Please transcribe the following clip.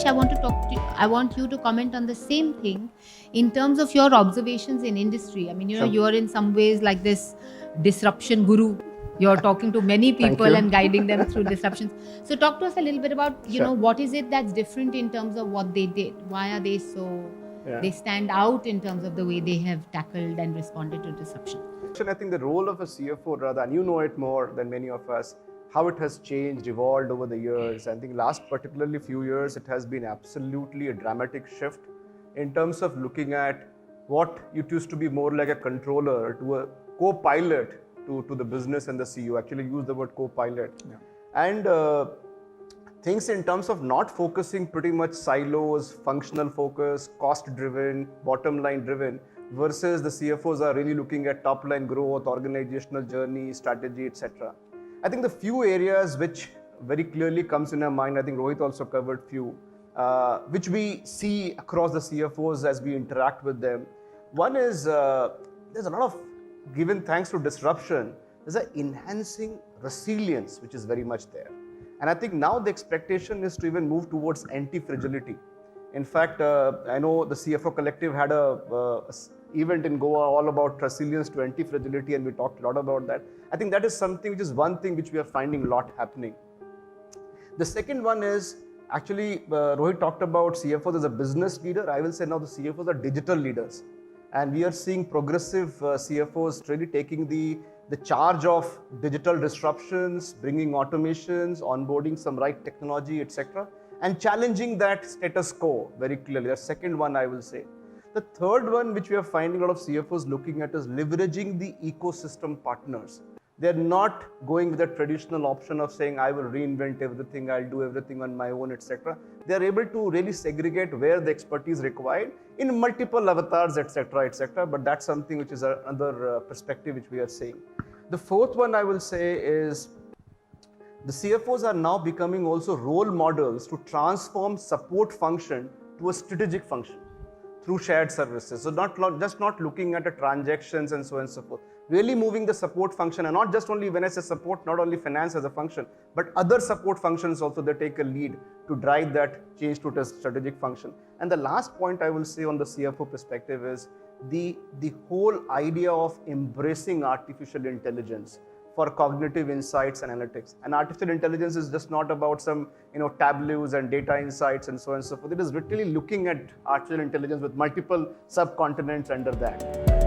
Rakesh, I want you to comment on the same thing in terms of your observations in industry. I mean, Sure. you're in some ways like this disruption guru. You're talking to many people and guiding them through disruptions. So talk to us a little bit about, Sure. what is it that's different in terms of what they did? Why are they they stand out in terms of the way they have tackled and responded to disruption? I think the role of a CFO, rather, and you know it more than many of us, how it has changed, evolved over the years. I think last particularly few years, it has been absolutely a dramatic shift in terms of looking at what it used to be more like a controller to a co-pilot to the business and the CEO. Actually use the word co-pilot. Yeah. And things in terms of not focusing pretty much silos, functional focus, cost driven, bottom line driven, versus the CFOs are really looking at top line growth, organizational journey, strategy, etc. I think the few areas which very clearly comes in our mind, I think Rohit also covered few, which we see across the CFOs as we interact with them. One is there's a lot of, given thanks to disruption, there's an enhancing resilience which is very much there. And I think now the expectation is to even move towards anti-fragility. In fact, I know the CFO Collective had a event in Goa all about resilience to anti-fragility, and we talked a lot about that. I think that is something which is one thing which we are finding a lot happening. The second one is actually, Rohit talked about CFOs as a business leader. I will say now the CFOs are digital leaders. And we are seeing progressive CFOs really taking the charge of digital disruptions, bringing automations, onboarding some right technology, etc., and challenging that status quo very clearly. The second one, I will say. The third one, which we are finding a lot of CFOs looking at, is leveraging the ecosystem partners. They're not going with the traditional option of saying, I will reinvent everything, I'll do everything on my own, etc. They're able to really segregate where the expertise required in multiple avatars, etc., etc. But that's something which is another perspective which we are seeing. The fourth one I will say is the CFOs are now becoming also role models to transform support function to a strategic function through shared services. So just not looking at the transactions and so on and so forth. Really moving the support function, and not just only when I say support, not only finance as a function, but other support functions also, they take a lead to drive that change to a strategic function. And the last point I will say on the CFO perspective is the whole idea of embracing artificial intelligence for cognitive insights and analytics. And artificial intelligence is just not about some tableaus and data insights and so on and so forth. It is literally looking at artificial intelligence with multiple subcontinents under that.